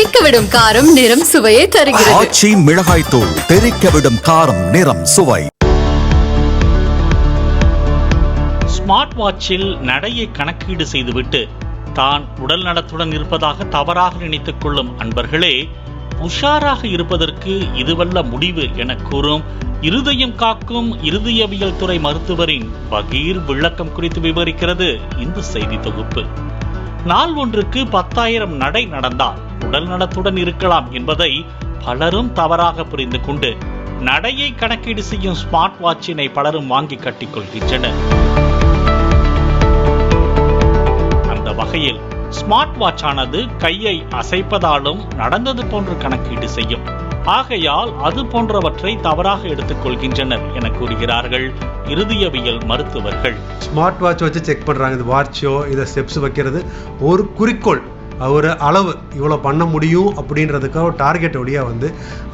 தெறிக்கவிடும் காரம் நிறம் சுவையை தருகிறது. ஆச்சி மிளகாய் தூள் தெறிக்கவிடும் காரம் நிறம் சுவை. ஸ்மார்ட் வாட்சில் நடையை கணக்கீடு செய்துவிட்டு தான் உடல் நலத்துடன் இருப்பதாக தவறாக நினைத்துக் கொள்ளும் அன்பர்களே, உஷாராக இருப்பதற்கு இதுவல்ல முடிவு என கூறும் இருதயம் காக்கும் இருதயவியல் துறை மருத்துவரின் பகீர் விளக்கம் குறித்து விவரிக்கிறது இந்த செய்தி தொகுப்பு. நாள் ஒன்றுக்கு 10,000 நடை நடந்தால் உடல் நலத்துடன் இருக்கலாம் என்பதை பலரும் தவறாக புரிந்து கொண்டு நடையை கணக்கீடு செய்யும் ஸ்மார்ட் வாட்சினை பலரும் வாங்கி கட்டிக் கொள்கின்றனர். அந்த வகையில் ஸ்மார்ட் வாட்ச் ஆனது கையை அசைப்பதாலும் நடந்தது போன்று கணக்கீடு செய்யும். ஆகையால் அது போன்றவற்றை தவறாக எடுத்துக் கொள்கின்றனர் என கூறுகிறார்கள் இருதயவியல் மருத்துவர்கள். ஸ்மார்ட் வாட்ச் வச்சு செக் பண்றாங்க. இது வாட்சோ இதை ஸ்டெப்ஸ் வைக்கிறது ஒரு குறிக்கோள், ஒரு அளவு இவ்வளோ பண்ண முடியும் அப்படின்றதுக்காக ஒரு டார்கெட் வழியாக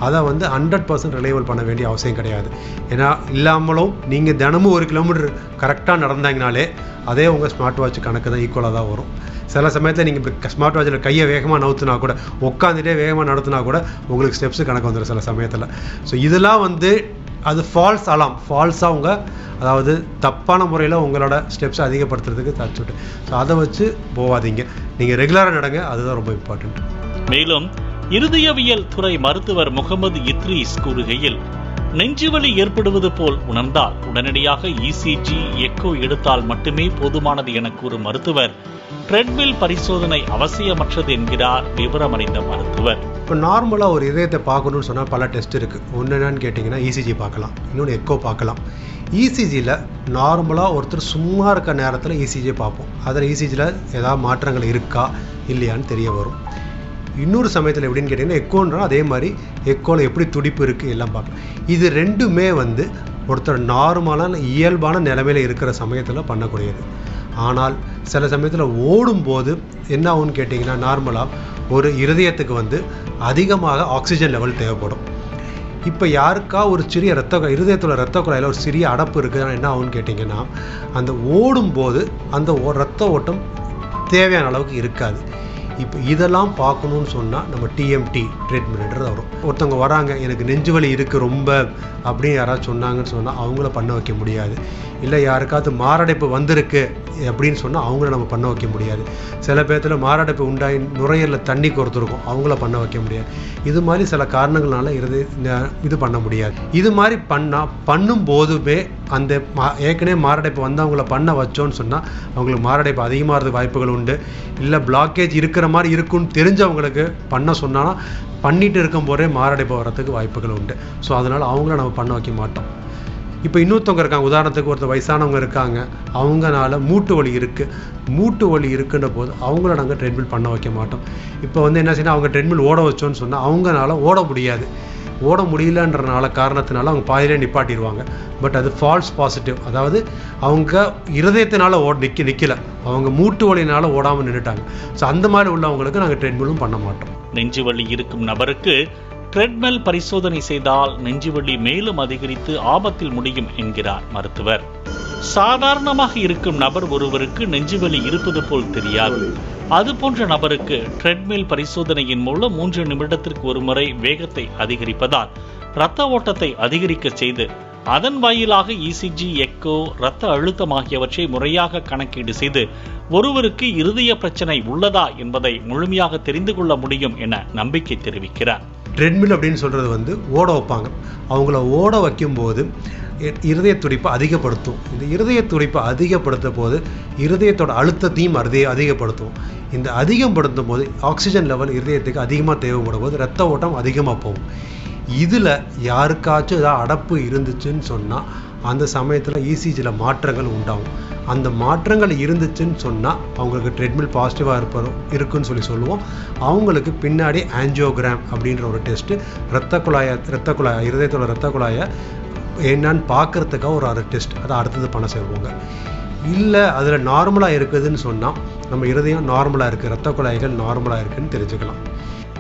அதை 100% ரிலையபிள் பண்ண வேண்டிய அவசியம் கிடையாது. ஏன்னா இல்லாமலும் நீங்கள் தினமும் 1 கிலோமீட்டர் கரெக்டாக நடந்தாங்கனாலே அதே உங்கள் ஸ்மார்ட் வாட்ச் கணக்கு தான் ஈக்குவலாக தான் வரும். சில சமயத்தில் நீங்கள் இப்போ ஸ்மார்ட் வாட்சில் கையை வேகமாக நவுத்துனா கூட, உட்காந்துட்டே வேகமாக நடத்துனா கூட உங்களுக்கு ஸ்டெப்ஸு கணக்கு வந்துடும் சில சமயத்தில். ஸோ இதெல்லாம் அது ஃபால்ஸ் அலாம், ஃபால்ஸாக அதாவது தப்பான முறையில் உங்களோட ஸ்டெப்ஸை அதிகப்படுத்துறதுக்கு தச்சுட்டு, ஸோ அதை வச்சு போகாதீங்க. நீங்கள் ரெகுலராக நடங்க, அதுதான் ரொம்ப இம்பார்ட்டண்ட். மேலும் இருதயவியல் துறை மருத்துவர் முகமது இத்ரீஸ் கூறுகையில், நெஞ்சுவலி ஏற்படுவது போல் உணர்ந்தால் உடனடியாக இசிஜி எக்கோ எடுத்தால் மட்டுமே போதுமானது என கூறும் மருத்துவர் ட்ரெட்மில் பரிசோதனை அவசியமற்றது என்கிறார் விவரமறிந்த மருத்துவர். இப்போ நார்மலாக ஒரு இதயத்தை பார்க்கணும்னு சொன்னால் பல டெஸ்ட் இருக்குது. ஒன்று என்னன்னு கேட்டிங்கன்னா இசிஜி பார்க்கலாம், இன்னொன்று எக்கோ பார்க்கலாம். இசிஜியில் நார்மலாக ஒருத்தர் சும்மா இருக்க நேரத்தில் இசிஜி பார்ப்போம். அதில் இசிஜியில் ஏதாவது மாற்றங்கள் இருக்கா இல்லையான்னு தெரிய வரும். இன்னொரு சமயத்தில் எப்படின்னு கேட்டிங்கன்னா எக்கோன்றா அதே மாதிரி எக்கோவில் எப்படி துடிப்பு இருக்குது எல்லாம் பார்க்கலாம். இது ரெண்டுமே ஒருத்தர் நார்மலான இயல்பான நிலைமையில் இருக்கிற சமயத்தில் பண்ணக்கூடியது. ஆனால் சில சமயத்தில் ஓடும்போது என்ன ஆகும்னு கேட்டிங்கன்னா, நார்மலாக ஒரு இருதயத்துக்கு அதிகமாக ஆக்சிஜன் லெவல் தேவைப்படும். இப்போ யாருக்கா ஒரு சிறிய இருதயத்தோட இரத்த குழாயில் ஒரு சிறிய அடப்பு இருக்குதுன்னா என்ன ஆகும்னு கேட்டிங்கன்னா, அந்த ஓடும்போது அந்த இரத்த ஓட்டம் தேவையான அளவுக்கு இருக்காது. இப்போ இதெல்லாம் பார்க்கணுன்னு சொன்னால் நம்ம டிஎம்டி ட்ரீட்மெண்ட்ன்றது வரும். ஒருத்தவங்க வராங்க, எனக்கு நெஞ்சு வலி இருக்குது ரொம்ப அப்படின்னு யாராவது சொன்னாங்கன்னு சொன்னால் அவங்கள பண்ண வைக்க முடியாது. இல்லை யாருக்காவது மாரடைப்பு வந்திருக்கு அப்படின்னு சொன்னால் அவங்கள நம்ம பண்ண வைக்க முடியாது. சில பேர்த்தில் மாரடைப்பு உண்டாகி நுரையீரலில் தண்ணி கொடுத்துருக்கும், அவங்கள பண்ண வைக்க முடியாது. இது மாதிரி சில காரணங்களால இது பண்ண முடியாது. இது மாதிரி பண்ணும்போதுமே அந்த ஏற்கனவே மாரடைப்பு வந்தவங்கள பண்ண வச்சோன்னு சொன்னால் அவங்களுக்கு மாரடைப்பு அதிகமாகிறதுக்கு வாய்ப்புகள் உண்டு. இல்லை பிளாக்கேஜ் இருக்கிற மாதிரி இருக்குன்னு தெரிஞ்சவங்களுக்கு பண்ண சொன்னால் பண்ணிட்டு இருக்கும் போதே மாரடைப்பு வர்றதுக்கு வாய்ப்புகள் உண்டு. ஸோ அதனால் அவங்கள நம்ம பண்ண வைக்க மாட்டோம். இப்போ இன்னொருத்தவங்க இருக்காங்க, உதாரணத்துக்கு ஒருத்தர் வயசானவங்க இருக்காங்க, அவங்கனால மூட்டு வலி இருக்குன்ற போது அவங்கள நாங்கள் ட்ரெட்மில் பண்ண வைக்க மாட்டோம். இப்போ என்ன செய்யணும், அவங்க ட்ரெட்மில் ஓட வச்சோன்னு சொன்னால் அவங்கனால ஓட முடியலன்றனால காரணத்தினால அவங்க பாதியிலே நிப்பாட்டிடுவாங்க. பட் அது ஃபால்ஸ் பாசிட்டிவ், அதாவது அவங்க இருதயத்தினால நிற்கல, அவங்க மூட்டு வலினால ஓடாமல் நின்றுட்டாங்க. ஸோ அந்த மாதிரி உள்ளவங்களுக்கு நாங்கள் ட்ரெட்மிலும் பண்ண மாட்டோம். நெஞ்சு வலி இருக்கும் நபருக்கு ட்ரெட்மில் பரிசோதனை செய்தால் நெஞ்சுவலி மேலும் அதிகரித்து ஆபத்தில் முடியும் என்கிறார் மருத்துவர். சாதாரணமாக இருக்கும் நபர் ஒருவருக்கு நெஞ்சுவலி இருப்பது போல் தெரியாது. அது போன்ற நபருக்கு ட்ரெட்மில் பரிசோதனையின் மூலம் 3 நிமிடத்திற்கு ஒரு முறை வேகத்தை அதிகரிப்பதால் இரத்த ஓட்டத்தை அதிகரிக்க செய்து அதன் வாயிலாக இசிஜி எக்கோ இரத்த அழுத்தம் ஆகியவற்றை முறையாக கணக்கீடு செய்து ஒருவருக்கு இருதய பிரச்சனை உள்ளதா என்பதை முழுமையாக தெரிந்து கொள்ள முடியும் என நம்பிக்கை தெரிவிக்கிறார். ட்ரெட்மில் அப்படின்னு சொல்கிறது ஓட வைப்பாங்க. அவங்கள ஓட வைக்கும்போது இருதய துடிப்பை அதிகப்படுத்தும். இந்த இருதய துடிப்பை அதிகப்படுத்த போது இருதயத்தோட அழுத்தத்தையும் அதிகப்படுத்தும். இந்த அதிகப்படுத்தும் போது ஆக்சிஜன் லெவல் இருதயத்துக்கு அதிகமாக தேவைப்படும் போது இரத்த ஓட்டம் அதிகமாக போகும். இதில் யாருக்காச்சும் ஏதாவது அடப்பு இருந்துச்சுன்னு சொன்னால் அந்த சமயத்தில் இசிஜியில் மாற்றங்கள் உண்டாகும். அந்த மாற்றங்கள் இருந்துச்சுன்னு சொன்னால் அவங்களுக்கு ட்ரெட்மில் பாசிட்டிவாக இருக்குன்னு சொல்லுவோம். அவங்களுக்கு பின்னாடி ஆஞ்சியோகிராம் அப்படின்ற ஒரு டெஸ்ட்டு இரத்த குழாயை இருதயத்தோட இரத்த குழாயை என்னன்னு பார்க்குறதுக்காக ஒரு டெஸ்ட், அதை அடுத்தது பண்ண செய்வோங்க. இல்லை அதில் நார்மலாக இருக்குதுன்னு சொன்னால் நம்ம இருதயம் நார்மலாக இருக்குது, இரத்த குழாய்கள் நார்மலாக இருக்குதுன்னு தெரிஞ்சுக்கலாம்.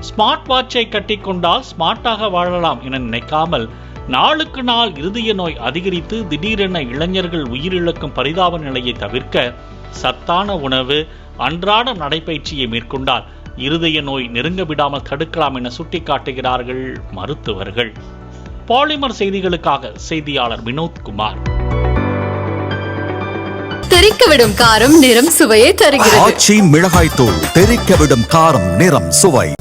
ஸ்மார்ட் வாட்சை கட்டிக்கொண்டால் ஸ்மார்ட்டாக வாழலாம் என நினைக்காமல் நாளுக்கு நாள் இருதய நோய் அதிகரித்து திடீரென இளைஞர்கள் உயிரிழக்கும் பரிதாப நிலையை தவிர்க்க சத்தான உணவு, அன்றாட நடைபயிற்சியை மேற்கொண்டால் இருதய நோய் நெருங்க விடாமல் தடுக்கலாம் என சுட்டிக்காட்டுகிறார்கள் மருத்துவர்கள். பாலிமர் செய்திகளுக்காக செய்தியாளர் வினோத்குமார். தெறிக்கவிடும் காரம் நிறம் சுவையை தருகிறது. ஆச்சி மிளகாய் தூள் தெறிக்கவிடும் காரம் நிறம் சுவை.